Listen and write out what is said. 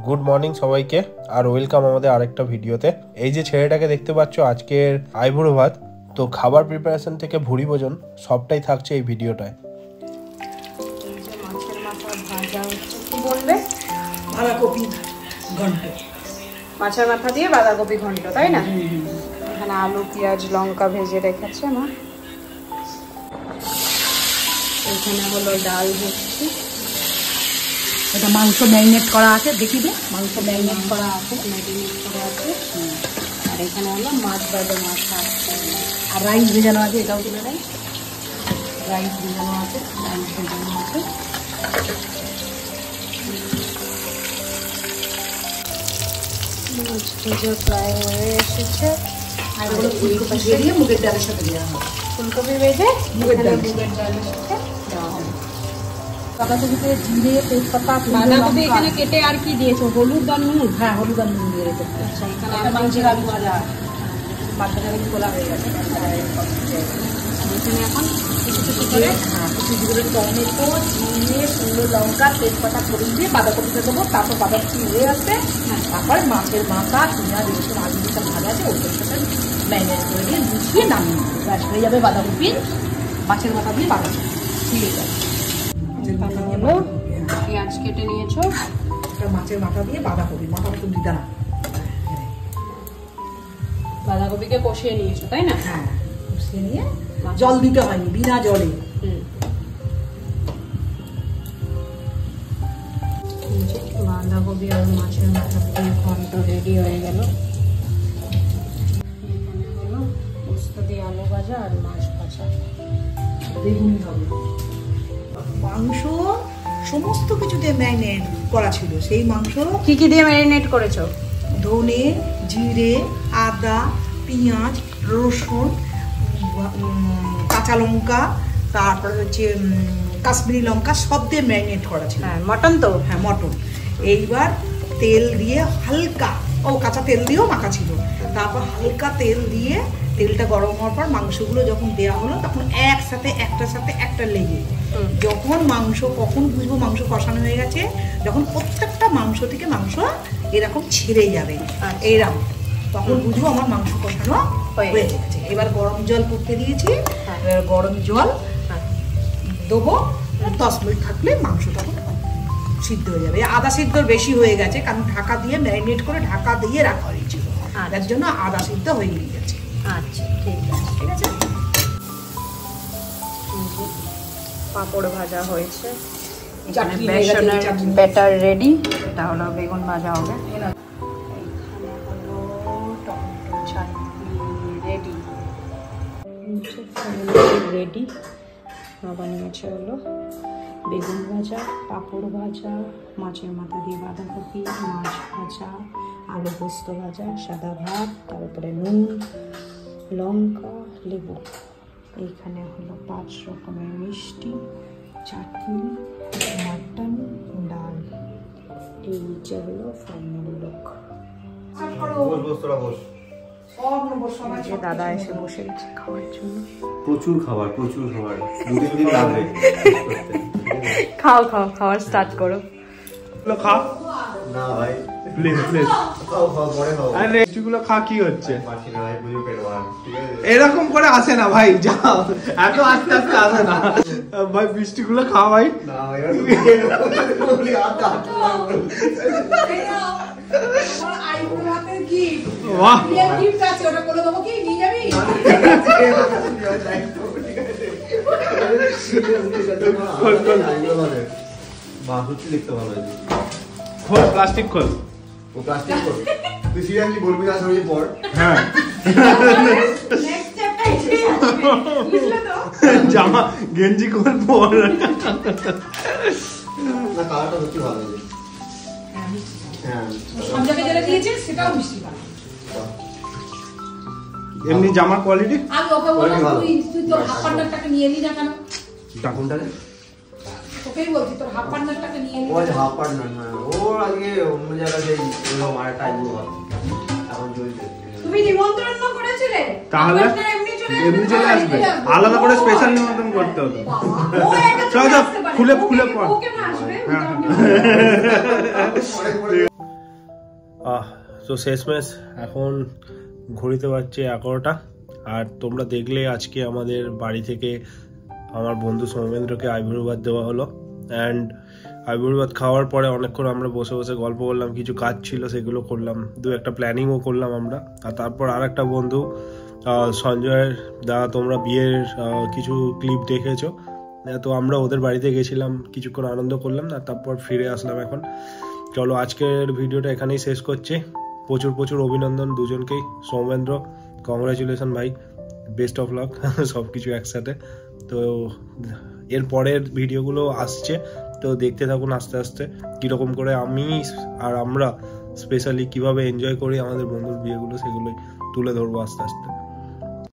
Good morning সবাইকে আর welcome আমাদের আরেকটা ভিডিওতে। এই যে ছেলেটাকে দেখতে পাচ্ছ আজকের আইবুড়ো ভাত, তো খাবার প্রিপারেশন থেকে ভুঁড়ি ভোজন সবটাই থাকছে এই ভিডিওটায়। মাছের মাথা ভাজা হচ্ছে, কি বলবে? বাঁধাকপি ঘন্ট, মাছের মাথা দিয়ে বাঁধাকপি ঘন্ট, তাই না? এখানে আলু পেঁয়াজ লঙ্কা ভেজে রেখেছে মা। এখানে হলো ডাল হচ্ছে, এটা মাংস ম্যারিনেট করা আছে, দেখি দে মাংস ম্যারিনেট করা আছে, আর এখানে হলো মাছ ভাজা মাথা আর রাইস ভেজানো আছে, এটাও তুলে দেয়। রাইস ভেজানো আছে, মাছ ভাজা প্রায় হয়ে এসেছে। আর ফুলকপি দিয়ে মুগের ডালের সাথে দেওয়া হবে। ফুলকপি ভেজে মুগের ডালের সাথে দেওয়া হবে। বাঁধাকপিতে জিরে তেজপাতা, বাঁধাকপি এখানে কেটে আর কি দিয়েছো? হলুদ আর নুন? হ্যাঁ, হলুদ আর নুন দিয়ে রেখেছি। আচ্ছা, এখানে এটা মাংসের আলু ভাজা, মাছের আলু খোলা হয়ে গেছে। এখানে এখন কিছু কিছু করে কিছু করে টমেটো, জিরে, শুকনো লঙ্কা, তেজপাতা ফোড়ন দিয়ে বাঁধাকপিটা দেবো। তারপর বাঁধাকপি হয়ে আসবে, তারপর মাছের মাথা, পেঁয়াজ, রসুন, আলু যেটা ভাজা আছে ওটার সাথে ম্যারিনেট করে দিয়ে গুছিয়ে নামিয়ে ব্যাস হয়ে যাবে বাঁধাকপির মাছের মাথা দিয়ে বাঁধাকপি। ঠিক আছে, হলো পেঁয়াজ কেটে নিয়েছো, মাছের মাথা দিয়ে বাঁধাকপি, মাথাটা তো দিদা না। বাঁধাকপিকে কষিয়ে নিয়েছো, তাই না? হ্যাঁ, কষিয়ে নিয়ে জল দিতে হয়নি, বিনা জলে। বাঁধাকপি আর মাছের মাথা দিয়ে ঘন্ট রেডি হয়ে গেল। এখানে হলো পোস্ত দিয়ে আলু ভাজা আর মাছ ভাজা। বেগুনি হবে। মাংস সমস্ত কিছু দিয়ে ম্যারিনেট করা ছিল। সেই মাংস কি কি দিয়ে ম্যারিনেট করেছো? ধনে, জিরে, আদা, পেঁয়াজ, রসুন, কাঁচা লঙ্কা, তারপর হচ্ছে কাশ্মীরি লঙ্কা, সব দিয়ে ম্যারিনেট করা ছিল। হ্যাঁ, মটন তো? হ্যাঁ, মটন। এইবার তেল দিয়ে হালকা, কাঁচা তেল দিয়েও মাখা ছিল। তারপর হালকা তেল দিয়ে, তেলটা গরম হওয়ার পর মাংসগুলো যখন দেওয়া হলো তখন একসাথে একটার সাথে একটা লেগে, যখন মাংস, কখন বুঝবো মাংস কষানো হয়ে গেছে, যখন প্রত্যেকটা মাংস থেকে মাংস এরকম ছেড়ে যাবে, এইরকম, তখন বুঝবো আমার মাংস কষানো হয়ে গেছে। এবার গরম জল করতে দিয়েছি, গরম জল দেবো, 10 মিনিট থাকলে মাংস তখন সিদ্ধ হয়ে যাবে। আদা সিদ্ধ বেশি হয়ে গেছে, কারণ ঢাকা দিয়ে ম্যারিনেট করে ঢাকা দিয়ে রাখা হয়েছিল, তার জন্য আদা সিদ্ধ হয়ে গেছে। আচ্ছা, ঠিক আছে, ঠিক আছে। পাঁপড় ভাজা হয়েছে, চাটনি বেসনের ব্যাটার রেডি। এটা হলো বেগুন ভাজা হবে, টমেটো চাটনি রেডি রেডি। বাবা নিয়েছে হলো বেগুন ভাজা, পাঁপড় ভাজা, মাছের মাথা দিয়ে বাঁধাকপি, মাছ ভাজা, আলু পোস্ত ভাজা, সাদা ভাত, তারপরে নুন, লঙ্কা, লেবু। এইখানে হলো 5 রকমের মিষ্টি, চাটনি, মাটন, ডাল। এইটা হলো ফাইনাল লুক। দাদা এসে বসে গেছে খাওয়ার জন্য। প্রচুর খাবার, প্রচুর খাবার, 2-3 দিন লাগবে। খাও খাও, খাওয়ার স্টার্ট করো। খা না ভাই, প্লিজ প্লিজ খাও পরে খাও। আরে এগুলো খা, কি হচ্ছে? মাছি না ভাই, বুঝো পেট ভার, ঠিক আছে? এরকম করে আসে না ভাই, যাও, এত আস্তে আস্তে আসে না ভাই। মিষ্টিগুলো খা ভাই। না ভাই, বলি আর কাট বাহ, দেখতে ভালো হয়েছে। খোল, প্লাস্টিক খোল। ও প্লাস্টিক খোল, তুই সিরিয়াসলি বলবি না সরিয়ে পর। হ্যাঁ, জামা গেঞ্জি খোল পর। না, কালারটা সত্যি ভালো হয়েছে। হ্যাঁ, এমনি জামার কোয়ালিটি ডাকুনটা তোকেই বলছি, তোর হাফ পার্টনারটাকে নিয়ে ও হাফ পার্টনার না, ওর আগে অন্য জায়গায় সেই মারাটা এখন চলছে। তুমি নিমন্ত্রণ করেছিলে, তাহলে এমনি চলে আসবে, আলাদা করে স্পেশাল নিমন্ত্রণ করতে হতো। চল খুলে খুলে পড়। তো শেষমেশ এখন ঘড়িতে বাজছে 11টা। আর তোমরা দেখলে আজকে আমাদের বাড়ি থেকে আমার বন্ধু সৌমেন্দ্রকে আইবুড়ো ভাত দেওয়া হলো। অ্যান্ড আইবুড়ো ভাত খাওয়ার পরে অনেকক্ষণ আমরা বসে বসে গল্প করলাম, কিছু কাজ ছিল সেগুলো করলাম, একটা প্ল্যানিংও করলাম আমরা। আর তারপর আর একটা বন্ধু সঞ্জয়ের দ্বারা তোমরা বিয়ের কিছু ক্লিপ দেখেছো, তো আমরা ওদের বাড়িতে গেছিলাম, কিছুক্ষণ আনন্দ করলাম, আর তারপর ফিরে আসলাম এখন। চলো আজকের ভিডিওটা এখানেই শেষ করছি। প্রচুর প্রচুর অভিনন্দন দুজনকেই। সৌমেন্দ্র, কংগ্রাচুলেশন ভাই, বেস্ট অফ লাক সব কিছু একসাথে। তো এর পরের ভিডিওগুলো আসছে, তো দেখতে থাকুন আস্তে আস্তে কীরকম করে আমি আর আমরা স্পেশালি কীভাবে এনজয় করি আমাদের বন্ধুর বিয়েগুলো, সেগুলোই তুলে ধরবো আস্তে আস্তে।